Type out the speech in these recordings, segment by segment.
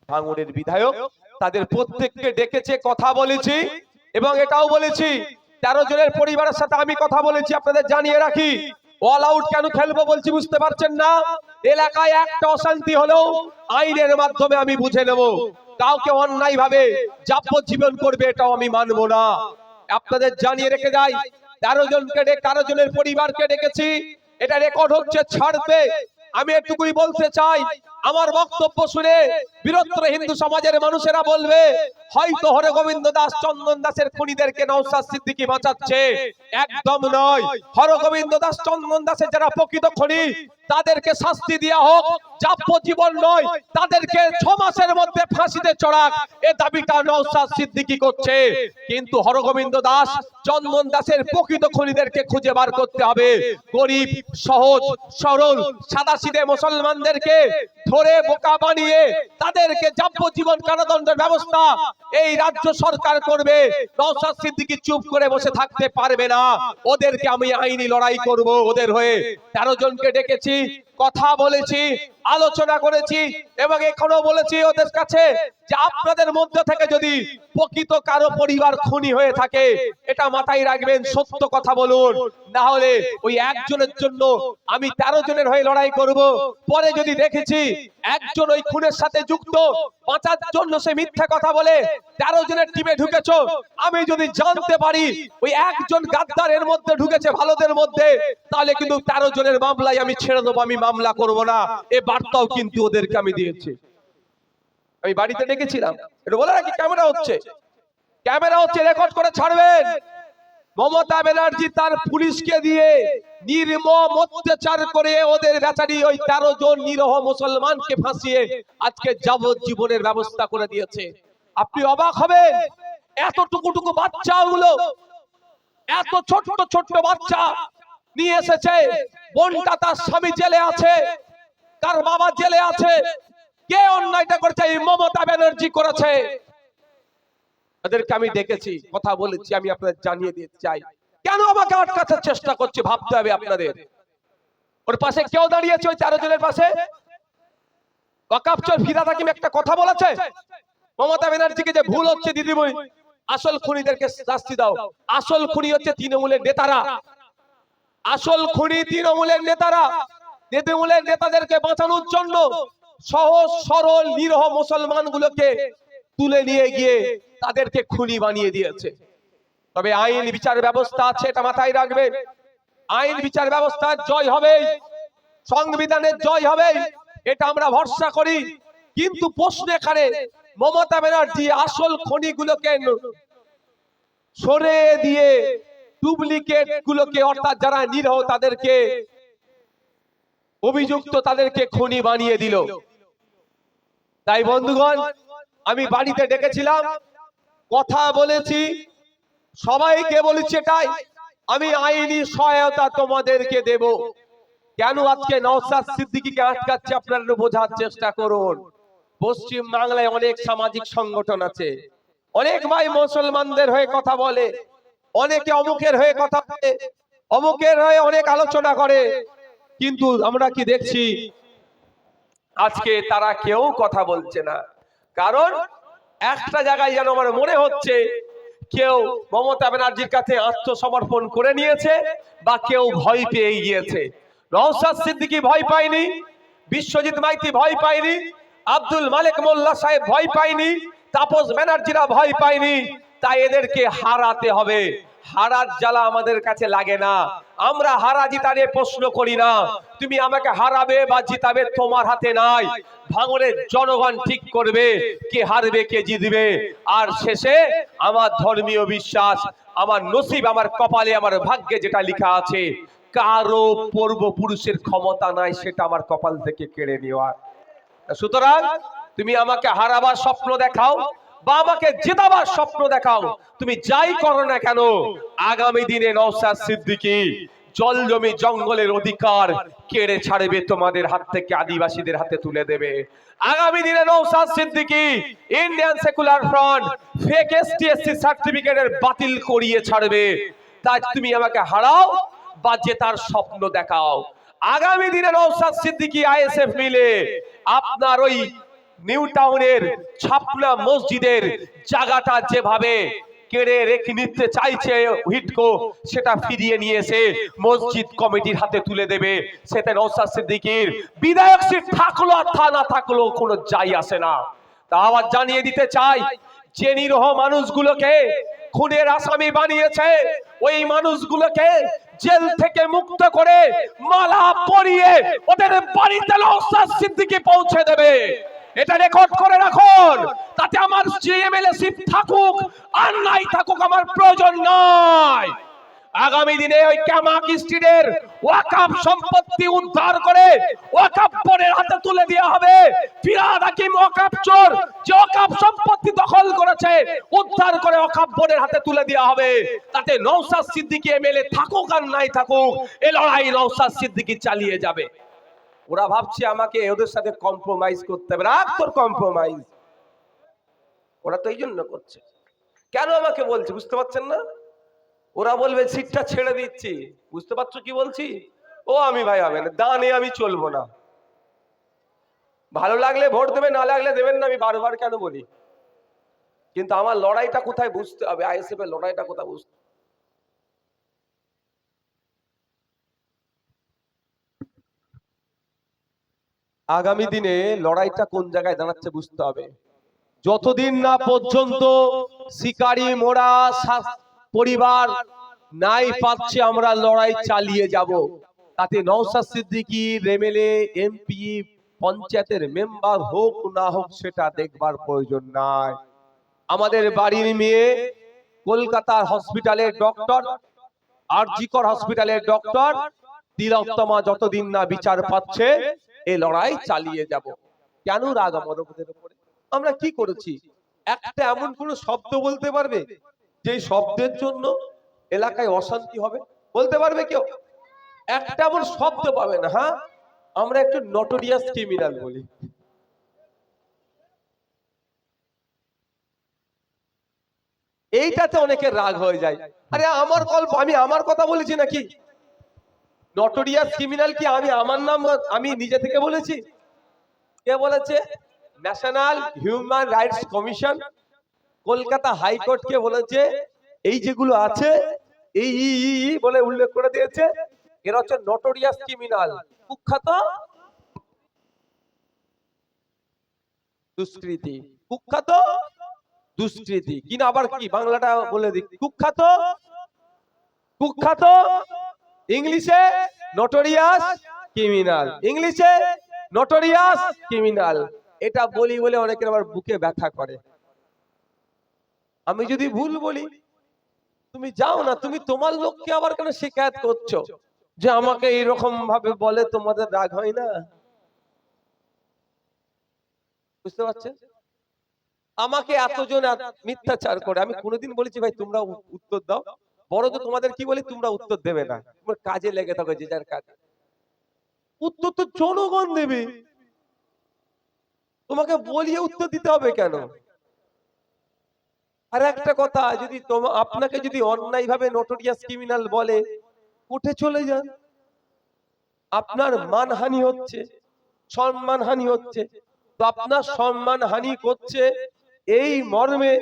ভাঙড়ের বিধায়ক তাদের প্রত্যেককে ডেকেছে, কথা বলেছি এবং এটাও বলেছি 13 জনের পরিবারের সাথে আমি কথা বলেছি। আপনাদের জানিয়ে রাখি, অল আউট কেন খেলবো বলছি বুঝতে পারছেন না? এলাকায় একটা অশান্তি হলেও আইনের মাধ্যমে আমি বুঝে নেব। কাউকে অন্যায় ভাবে যাবজ্জীবন করবে এটাও আমি মানবো না। আপনাদের জানিয়ে রেখে যাই, 13 জনকে 13 জনের পরিবারকে ডেকেছি। এটা রেকর্ড হচ্ছে, ছাড়বে। আমি এটুকুই বলতে চাই, আমার বক্তব্য শুনে বৃহত্তর হিন্দু সমাজের মানুষেরা বলবে হয়তো হরগোবিন্দ দাস, চন্দন দাসের খুনিদেরকে নওশাদ সিদ্দিকী বাঁচাচ্ছে। একদম নয়। হরগোবিন্দ দাস, চন্দন দাসের যারা প্রকৃত খুনি তাদেরকে শাস্তি দেওয়া হোক, যাবজ্জীবন নয়, তাদেরকে 6 মাসের মধ্যে ফাঁসিতে চড়াক, এই দাবিটা নওশাদ সিদ্দিকী করছে। কিন্তু হরগোবিন্দ দাস, চন্দন দাসের প্রকৃত খুনিদেরকে খুঁজে বার করতে হবে। গরিব, সহজ সরল সাদাসিধে মুসলমানদেরকে ধরে বোকা বানিয়ে তাদেরকে যাবজ্জীবন কারাদণ্ডের ব্যবস্থা এই রাজ্য সরকার করবে। নওশাদ সিদ্দিকী চুপ করে বসে থাকতে পারবে না। ওদেরকে আমি আইনি লড়াই করব ওদের হয়ে। 13 জনকে ডেকেছি, কথা বলেছি, আলোচনা করেছি এবং এখনো বলেছি ওদের কাছে যে আপনাদের মধ্যে থেকে যদি প্রকৃত কারো পরিবার খুনি হয়ে থাকে এটা মাথায় রাখবেন, সত্য কথা বলুন, না হলে ওই একজনের জন্য আমি 13 জনের হয়ে লড়াই করব। পরে যদি দেখেছি একজন ওই খুনের সাথে যুক্ত, বাঁচার জন্য সে মিথ্যা কথা বলে 13 জনের টিমে ঢুকেছো, আমি যদি জানতে পারি ওই একজন গাদ্দারের মধ্যে ঢুকেছে ভালোদের মধ্যে, তাহলে কিন্তু 13 জনের মামলায় আমি ছেড়ে দেবো, আমি মামলা করব না। এই বার্তাও কিন্তু ওদেরকে আমি দিয়েছি। আমি বাড়িতে ডেকেছিলাম, এটা বলে রাখি, ক্যামেরা হচ্ছে, রেকর্ড করে ছাড়বেন। মমতা ব্যানার্জি তার পুলিশকে দিয়ে নির্মম অত্যাচার করে ওদের বেচারি ওই 13 জন নিরহ মুসলমানকে ফাঁসিয়ে আজকে যাবজ্জীবনের ব্যবস্থা করে দিয়েছে। আপনি অবাক হবেন, এত টুকু বাচ্চাগুলো, এত ছোট্ট বাচ্চা নিয়ে এসেছে। বোনটা তার স্বামী জেলে আছে, তার বাবা জেলে আছে। কে অন্যায়টা করেছে? এই মমতা ব্যানার্জি করেছে। তাদেরকে আমি ডেকেছি, কথা বলেছি, আমি আপনাদের জানিয়ে দিতে চাই কেন আমাকে আটকাতে চেষ্টা করছে। ভাবতে হবে আপনাদের। ওর পাশে কেউ দাঁড়িয়েছে ওই 13 জনের পাশে? ওয়াকাফ চোর ফিরহাদ হাকিম একটা কথা বলেছে মমতা ব্যানার্জিকে যে ভুল হচ্ছে দিদিমণি, আসল খুনিদেরকে শাস্তি দাও। আসল খুনি হচ্ছে তৃণমূলের নেতারা, আসল খুনি তৃণমূলের নেতারা। তৃণমূলের নেতাদেরকে বাঁচানোর জন্য সহজ সরল নিরহ মুসলমানগুলোকে তুলে নিয়ে গিয়ে তাদেরকে খুনি বানিয়ে দিয়েছে। তবে আইন বিচার ব্যবস্থা আছে, এটা মাথায় রাখবেন। আইন বিচার ব্যবস্থার জয় হবে, সংবিধানের জয় হবে, এটা আমরা ভরসা করি। কিন্তু প্রশ্ন এখানে, মমতা ব্যানার্জি আসল খনিগুলোকে সরে দিয়ে ডুপ্লিকেট গুলোকে, অর্থাৎ যারা নিরহ তাদেরকে, অভিযুক্ত তাদেরকে খুনি বানিয়ে দিল। তাই বন্ধুগণ, আমি বাড়িতে ডেকেছিলাম, কথা বলেছি, সবাইকে বলেছি এটাই, আমি আইনি সহায়তা তোমাদেরকে দেব। কেন আজকে নওশাদ সিদ্দিকীকে আটকাচ্ছে আপনারা বোঝার চেষ্টা করুন। পশ্চিম বাংলায় অনেক সামাজিক সংগঠন আছে, অনেক ভাই মুসলমানদের হয়ে কথা বলে, অনেকে অমুকের হয়ে কথা বলে, অমুকের হয়ে অনেক আলোচনা করে, কিন্তু আমরা কি দেখছি আজকে তারা কেউ কথা বলছে না। কারণ একটা জায়গায় যেন আমার মনে হচ্ছে কেউ মমতা ব্যানার্জির কাছে আত্মসমর্পণ করে নিয়েছে বা কেউ ভয় পেয়ে গিয়েছে। নওশাদ সিদ্দিকী ভয় পায়নি, বিশ্বজিৎ মাইতি ভয় পায়নি, আব্দুল মালিক মোল্লা সাহেব ভয় পায়নি, তাপস ব্যানার্জিরা ভয় পায়নি। তাই এদেরকে হারাতে হবে। হারার জ্বালা আমাদের কাছে লাগে না, আমরা হারা জিতা নিয়ে প্রশ্ন করি না। তুমি আমাকে হারাবে বা জিতাবে তোমার হাতে নাই। ভাঙড়ের জনগণ ঠিক করবে কে হারবে কে জিতবে। আর শেষে আমার ধর্মীয় বিশ্বাস, আমার নসিব, আমার কপালে, আমার ভাগ্যে যেটা লেখা আছে, কারো পূর্বপুরুষের ক্ষমতা নাই সেটা আমার কপাল থেকে কেড়ে নেওয়ার। সুতরাং তুমি আমাকে হারাবার স্বপ্ন দেখাও বা আমাকে জেতাবার স্বপ্ন দেখাও, তুমি যাই করো না কেন, আগামী দিনে নওশাদ সিদ্দিকী জল জমি জঙ্গলের অধিকার কেড়ে ছাড়বে তোমাদের হাত থেকে, আদিবাসীদের হাতে তুলে দেবে। আগামী দিনে Naushad Siddiqui Indian secular front fake ST SC সার্টিফিকেটের বাতিল করিয়ে ছাড়বে। তাই তুমি আমাকে হারাও বা জেতার স্বপ্ন দেখাও। আগামী দিনে নওশাদ সিদ্দিকী আইএসএফ মিলে আপনার ওই নিউ টাউনের ছাপনা মসজিদের জায়গাটা যেভাবে কেড়ে রেখে নিতে চাইছে হিটকো, সেটা ফিরিয়ে নিয়ে এসে মসজিদ কমিটির হাতে তুলে দেবে। সেটা নওশাদ সিদ্দিকীর বিধায়ক সিট থাকলো আর না থাকলো কোনো যাই আসে না। তা আবার জানিয়ে দিতে চাই, যে নিরীহ মানুষগুলোকে খুনের আসামি বানিয়েছে ওই মানুষগুলোকে জেল থেকে মুক্ত করে মালা পরিয়ে ওদের বাড়িতে নওশাদ সিদ্দিকী পৌঁছে দেবে। এটা রেকর্ড করে রাখুন, তাতে আমার জিএমএলএ সিট থাকুক আর নাই থাকুক আমার প্রয়োজন নয়। আগামী দিনে ওই ক্যামাক স্ট্রিটের ওয়াকফ সম্পত্তি উদ্ধার করে ওয়াকফ বোর্ডের হাতে তুলে দেওয়া হবে। ফিরহাদ হাকিম ওয়াকফ চোর, যে ওয়াকফ সম্পত্তি দখল করেছে উদ্ধার করে ওয়াকফ বোর্ডের হাতে তুলে দেওয়া হবে। তাতে নওশাদ সিদ্দিকী এমএলএ থাকুক আর নাই থাকুক, এই লড়াই নওশাদ সিদ্দিকী চালিয়ে যাবে। ওরা ভাবছে আমাকে ওদের সাথে কম্প্রোমাইজ করতে হবে। রাখ তোর কম্প্রোমাইজ, ওরা তো এই জন্য করছে। কেন আমাকে বলছে বুঝতে পারছেন না? ওরা বলবে সিটটা ছেড়ে দিচ্ছি, বুঝতে পারছো কি বলছি? ও আমি ভাই হবে না, দানে আমি চলবো না। ভালো লাগলে ভোট দেবে, না লাগলে দেবেন না, আমি বারবার কেন বলি। কিন্তু আমার লড়াইটা কোথায় বুঝতে হবে, আইএসএফ এর লড়াইটা কোথায় বুঝতে। আগামী দিনে লড়াইটা কোন জায়গায় দাঁড়াচ্ছে বুঝতে হবে। যতদিন না পর্যন্ত শিকারী মোরা পরিবার নাই পাচ্ছে আমরা লড়াই চালিয়ে যাব। তাতে নওশাদ সিদ্দিকী এমএলএ এমপি পঞ্চায়েতের মেম্বার হোক না হোক সেটা দেখবার প্রয়োজন নাই। আমাদের বাড়ির মেয়ে কলকাতার হসপিটালের ডক্টর, আরজিকর হসপিটালের ডক্টর তিলোত্তমা যতদিন না বিচার পাচ্ছে এই লড়াই চালিয়ে যাব। কেন রাগ আমাদের উপরে? আমরা কি করেছি? একটা এমন কোন শব্দ বলতে পারবে যে শব্দের জন্য এলাকায় অশান্তি হবে? বলতে পারবে কেউ? একটা এমন শব্দ পাবে না। হ্যাঁ, আমরা একটু নটোরিয়াস ক্রিমিনাল বলি। এইটাতে অনেকের রাগ হয়ে যায়। আরে আমার গল্প, আমি আমার কথা বলেছি নাকি? নটোরিয়াস ক্রিমিনাল কি আমি আমার নাম আমি নিজে থেকে বলেছি? কে বলেছে? National human rights commission, Kolkata high court কে বলেছে এই যেগুলো আছে এই বলে উল্লেখ করে দিয়েছে, এরা হচ্ছে নটোরিয়াস ক্রিমিনাল, কুখ্যাত দুষ্কৃতী। কুখ্যাত দুষ্কৃতী কিনা আবার কি বাংলাটা বলে দিই, কুখ্যাত। কুখ্যাত ইংলিশে নটোরিয়াস ক্রিমিনাল, ইংলিশে নটোরিয়াস ক্রিমিনাল। এটা বলি বলে অনেকের আবার বুকে ব্যথা করে। আমি যদি ভুল বলি তুমি যাও না, তুমি তোমার লোককে আবার কেন শিকায়ত করছো যে আমাকে এইরকম ভাবে বলে? তোমাদের রাগ হয় না? বুঝতে পারছেন? আমাকে এতজন মিথ্যাচার করে, আমি কোনোদিন বলেছি ভাই তোমরা উত্তর দাও? বড় তো তোমাদের কি বলি, তোমরা উত্তর দেবে না, তোমার কাজে লেগে থাকো যে যার কাজ। উত্তর তো জনগণ দেবে, তোমাকে বলিয়ে উত্তর দিতে হবে কেন? আর একটা কথা, যদি আপনাকে যদি অন্যায় ভাবে নটোরিয়াস ক্রিমিনাল বলে, কোর্টে চলে যান। আপনার মানহানি হচ্ছে, সম্মানহানি হচ্ছে, তো আপনার সম্মানহানি করছে এই মর্মে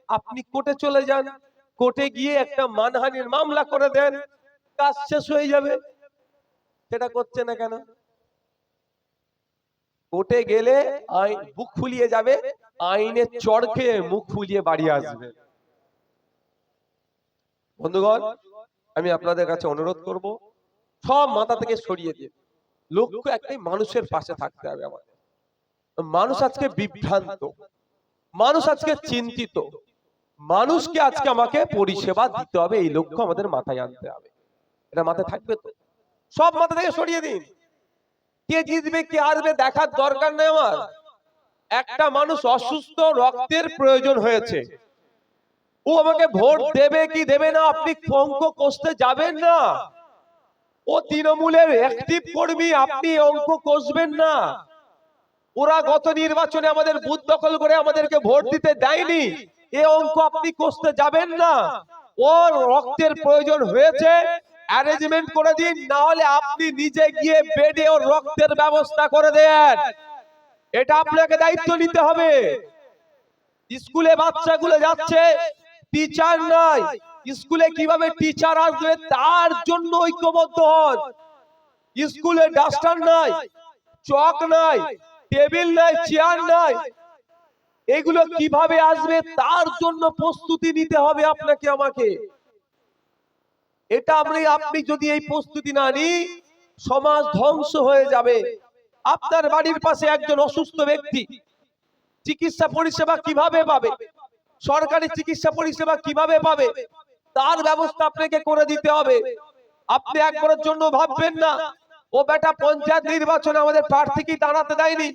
আপনি কোর্টে চলে যান। কোর্টে গিয়ে একটা মানহানির মামলা করে দেন, কাজ শেষ হয়ে যাবে। সেটা করছে না কেন? কোর্টে গেলে আইন বুক ফুলিয়ে যাবে, আইনের চড় খেয়ে মুখ ফুলিয়ে বাড়ি আসবে। বন্ধুগণ, আমি আপনাদের কাছে অনুরোধ করব, সব মাথা থেকে সরিয়ে দিয়ে লক্ষ্য একটাই, মানুষের পাশে থাকতে হবে আমাদের। মানুষ আজকে বিভ্রান্ত, মানুষ আজকে চিন্তিত, মানুষকে আজকে আমাকে পরিষেবা দিতে হবে, এই লক্ষ্য আমাদের মাথায় আনতে হবে। এটা মাথায় থাকবে তো? সব মাথা থেকে সরিয়ে দিন। কে জিতবে কে হারবে দেখার দরকার নেই আমার। একটা মানুষ অসুস্থ, রক্তের প্রয়োজন হয়েছে, ও আমাকে ভোট দেবে কি দেবে না আপনি অঙ্ক কষতে যাবেন না। ও তৃণমূলের অ্যাক্টিভ কর্মী, আপনি অঙ্ক কষবেন না। ওরা গত নির্বাচনে আমাদের বুথ দখল করে আমাদেরকে ভোট দিতে দেয়নি, এই অঙ্ক আপনি কষতে যাবেন না। ওর রক্তের প্রয়োজন হয়েছে, অ্যারেঞ্জমেন্ট করে দিন, না হলে আপনি নিজে গিয়ে বেডে ওর রক্তের ব্যবস্থা করে দেন। এটা আপনাকে দায়িত্ব নিতে হবে। স্কুলে বাচ্চাগুলো যাচ্ছে, টিচার নাই, স্কুলে কিভাবে টিচার আসবে তার জন্য ঐক্যবদ্ধ হন। স্কুলে ডাস্টার নাই, চক নাই, টেবিল নাই, চেয়ার নাই, এগুলো কিভাবে আসবে তার জন্য প্রস্তুতি নিতে হবে আপনাকে আমাকে। এটা আপনি যদি এই প্রস্তুতি না নিই, সমাজ ধ্বংস হয়ে যাবে। আপনার বাড়ির পাশে একজন অসুস্থ ব্যক্তি, চিকিৎসা পরিষেবা কিভাবে পাবে, সরকারি চিকিৎসা পরিষেবা কিভাবে পাবে, তার ব্যবস্থা আপনাকে করে দিতে হবে। আপনি একবারের জন্য ভাববেন না ও বেটা পঞ্চায়েত নির্বাচনে আমাদের প্রার্থীকে দাঁড়াতে দেয়নি,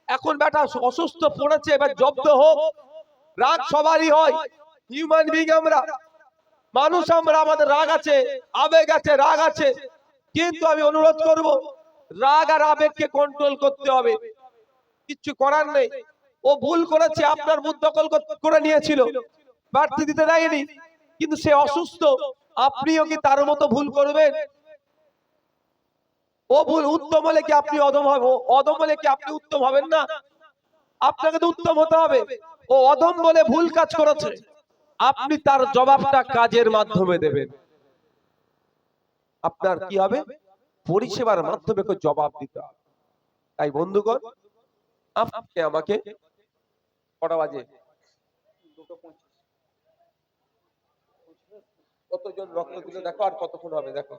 এখন বেটা অসুস্থ পড়েছে, এবার জব্দ হোক। রাগ সবারই হয়, হিউম্যান বিং আমরা, মানুষ আমরা, আমাদের রাগ আছে, আবেগ আছে, রাগ আছে। কিন্তু আমি অনুরোধ করব, রাগ আর আবেগকে কন্ট্রোল করতে হবে, কিচ্ছু করার নেই। ও ভুল করেছে, আপনার বুথ দখল করে নিয়েছিল, প্রার্থী দিতে দেয়নি, কিন্তু সে অসুস্থ, আপনিও কি তার মতো ভুল করবেন? ও ভুল উত্তম হলে কি আপনি অদম হবে? অদম হলে কি আপনি উত্তম হবেন না? আপনাকে তো উত্তম হতে হবে। ও অদম বলে ভুল কাজ করেছে, আপনি তার জবাবটা কাজের মাধ্যমে দেবেন। আপনার কি হবে? পরিষেবার মাধ্যমে জবাব দিতে হবে। তাই বন্ধুগণ, আপনি আমাকে কটা বাজে, কতজন রক্ত দিল দেখো, আর কতক্ষণ হবে দেখো।